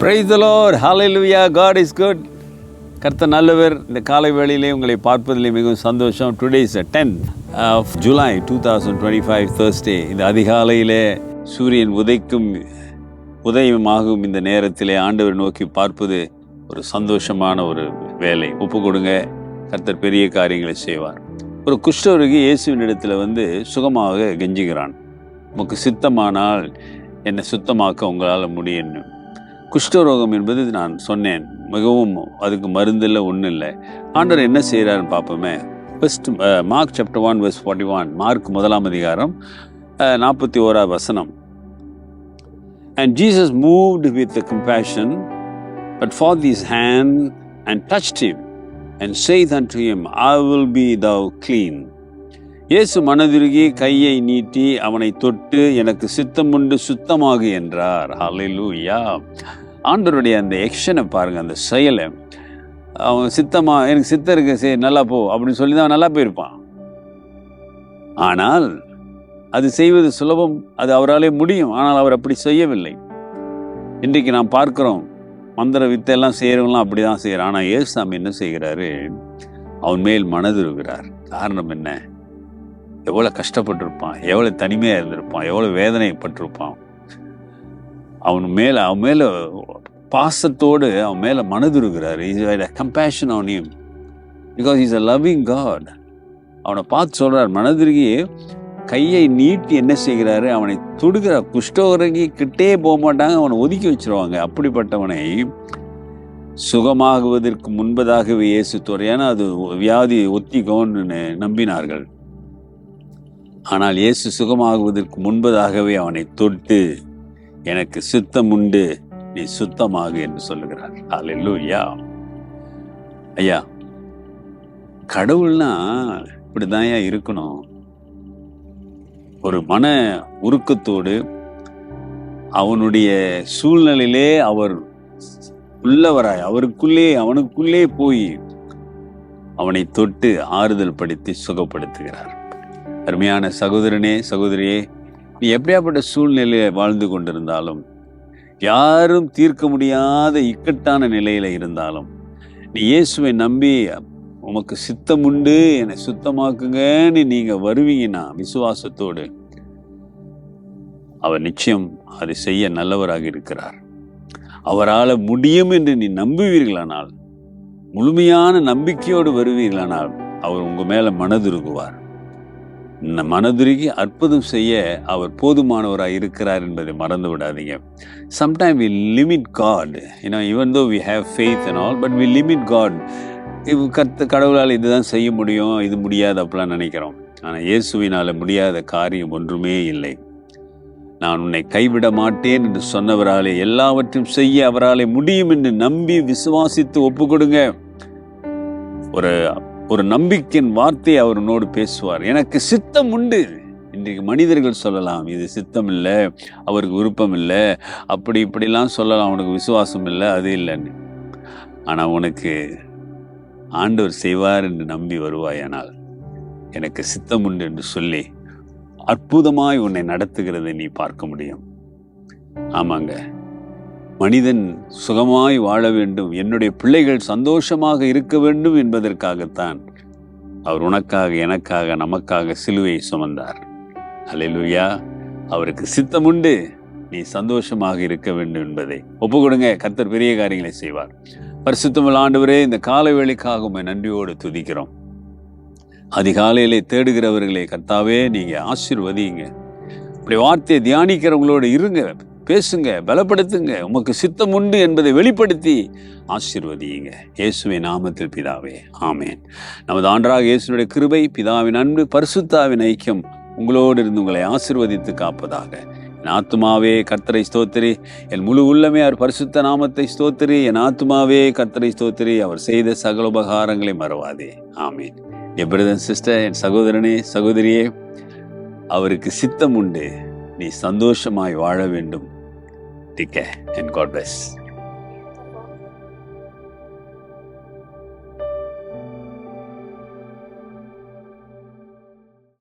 Praise the Lord. Hallelujah. God is good. கர்த்தர் நல்லவர். இந்த காலை வேளையிலே உங்களை பார்ப்பதிலே மிகவும் சந்தோஷம். Today is 10th of July 2025 Thursday. இந்த அதிகாலையிலே சூரியன் உதயமாகும் இந்த நேரத்திலே ஆண்டவர் நோக்கி பார்ப்பது ஒரு சந்தோஷமான ஒரு வேலை. ஒப்பு கொடுங்க, கர்த்தர் பெரிய காரியங்களை செய்வார். ஒரு குஷ்டரோகி இயேசுவின் இடத்துல சுகமாக கெஞ்சுகிறான். உமக்கு சித்தமானால் என்னை சுத்தமாக்க உங்களால் முடியும். குஷ்டரோகம் என்பது நான் சொன்னேன், மிகவும் அதுக்கு மருந்தில்லை, ஒன்றும் இல்லை. ஆண்டவர் என்ன செய்கிறாருன்னு பார்ப்போமே. First mark chapter 1 verse 41. Mark 1 அதிகாரம் 41 வசனம். And Jesus moved with the compassion, but forth his hand and touched him, and saith unto him, I will be thou clean. இயேசு மனதுருகி கையை நீட்டி அவனை தொட்டு, எனக்கு சித்தமுண்டு சுத்தமாகு என்றார். ஹல்லேலூயா. ஆண்டவருடைய அந்த எக்ஷனை பாருங்க, அந்த செயலை. அவன் எனக்கு சித்தம் இருக்கு, சரி நல்லா போ அப்படின்னு சொல்லி தான் நல்லா போயிருப்பான். ஆனால் அது செய்வது சுலபம், அது அவராலே முடியும். ஆனால் அவர் அப்படி செய்யவில்லை. இன்றைக்கு நாம் பார்க்கிறோம், மந்திர வித்தையெல்லாம் செய்கிறவங்களாம் அப்படி தான் செய்கிறான். ஆனால் இயேசுசாமி என்ன செய்கிறாரு? அவன் மேல் மனதுருகிறார். காரணம் என்ன? எவ்வளோ கஷ்டப்பட்டிருப்பான், எவ்வளோ தனிமையாக இருந்திருப்பான், எவ்வளோ வேதனைப்பட்டிருப்பான். அவன் மேலே பாசத்தோடு அவன் மேலே மனதுருகிறார். Compassion on him because is a loving God. அவனை பார்த்து சொல்கிறார், மனதுருகி கையை நீட்டி என்ன செய்கிறாரு? அவனை தொடுகிறார். குஷ்டரோகி கிட்டே போக மாட்டாங்க, அவனை ஒதுக்கி வச்சிருவாங்க. அப்படிப்பட்டவனை சுகமாகுவதற்கு முன்பதாகவே இயேசு ஏன்னா அது வியாதி ஒத்திக்கோன்னு நம்பினார்கள். ஆனால் இயேசு சுகமாகுவதற்கு முன்பதாகவே அவனை தொட்டு, எனக்கு சித்தம் உண்டு, நீ சுத்தமாகு என்று சொல்லுகிறார். ஹல்லேலூயா. ஐயா, கடவுள்னா இப்படிதான் இருக்கணும். ஒரு மன உருக்கத்தோடு அவனுடைய சூழ்நிலையிலே அவர் உள்ளவராய் அவனுக்குள்ளே போய் அவனை தொட்டு ஆறுதல் படுத்தி சுகப்படுத்துகிறார். அருமையான சகோதரனே, சகோதரியே, நீ எப்படியாப்பட்ட சூழ்நிலையை வாழ்ந்து கொண்டிருந்தாலும், யாரும் தீர்க்க முடியாத இக்கட்டான நிலையில இருந்தாலும், நீ இயேசுவை நம்பி உமக்கு சித்தம் உண்டு, என்னை சுத்தமாக்குங்கன்னு நீங்க வருவீங்கன்னா விசுவாசத்தோடு, அவர் நிச்சயம் அதை செய்ய நல்லவராக இருக்கிறார். அவரால் முடியும் என்று நீ நம்புவீர்களானால், முழுமையான நம்பிக்கையோடு வருவீர்களானால், அவர் உங்க மேல மனதுருகுவார். மனதுருகி அற்புதம் செய்ய அவர் போதுமானவராக இருக்கிறார் என்பதை மறந்து விடாதீங்க. Sometimes we limit God, even though we have faith and all, but we limit God. கடவுளால் இதுதான் செய்ய முடியும், இது முடியாது அப்படிலாம் நினைக்கிறோம். ஆனால் இயேசுவினால முடியாத காரியம் ஒன்றுமே இல்லை. நான் உன்னை கைவிட மாட்டேன் என்று சொன்னவராலே எல்லாவற்றையும் செய்ய அவராலே முடியும் என்று நம்பி விசுவாசித்து ஒப்பு கொடுங்க. ஒரு நம்பிக்கையின் வார்த்தையை அவர் உன்னோடு பேசுவார். எனக்கு சித்தம் உண்டு. இன்றைக்கு மனிதர்கள் சொல்லலாம், இது சித்தம் இல்லை, அவருக்கு விருப்பம் இல்லை, இப்படிலாம் சொல்லலாம், அவனுக்கு விசுவாசம் இல்லை, அது இல்லைன்னு. ஆனால் உனக்கு ஆண்டவர் செய்வார் என்று நம்பி வருவாயானால், எனக்கு சித்தம் உண்டு என்று சொல்லி அற்புதமாய் உன்னை நடத்துகிறதை நீ பார்க்க முடியும். ஆமாங்க, மனிதன் சுகமாய் வாழ வேண்டும், என்னுடைய பிள்ளைகள் சந்தோஷமாக இருக்க வேண்டும் என்பதற்காகத்தான் அவர் உனக்காக, எனக்காக, நமக்காக சிலுவையை சுமந்தார். ஹல்லேலூயா. அவருக்கு சித்தம் உண்டு, நீ சந்தோஷமாக இருக்க வேண்டும் என்பதை ஒப்பு கொடுங்க. கர்த்தர் பெரிய காரியங்களை செய்வார். பரிசுத்தமுள்ள ஆண்டவரே, இந்த காலை வேளைக்காக உம்மை நன்றியோடு துதிக்கிறோம். அதிகாலையிலே தேடுகிறவர்களை கர்த்தாவே நீங்க ஆசீர்வதிங்க. இப்படி வார்த்தையை தியானிக்கிறவங்களோடு இருங்க, பேசுங்க, பலப்படுத்துங்க. உமக்கு சித்தம் உண்டு என்பதை வெளிப்படுத்தி ஆசீர்வதியுங்க. இயேசுவின் நாமத்தில் பிதாவே, ஆமேன். நமது ஆண்டவராகிய இயேசுவினுடைய கிருபை, பிதாவின் அன்பு, பரிசுத்தாவின் ஐக்கியம் உங்களோடு இருந்து உங்களை ஆசீர்வதித்து காப்பதாக. என் ஆத்துமாவே கர்த்தரை ஸ்தோத்திரி, என் முழு உள்ளமே அவர் பரிசுத்த நாமத்தை ஸ்தோத்திரி. என் ஆத்துமாவே கர்த்தரை ஸ்தோத்திரி, அவர் செய்த சகல உபகாரங்களை மறவாதே. ஆமேன். என் பிரதர் சிஸ்டர், என் சகோதரனே, சகோதரியே, அவருக்கு சித்தம் உண்டு, நீ சந்தோஷமாய் வாழ வேண்டும். Take care and God bless.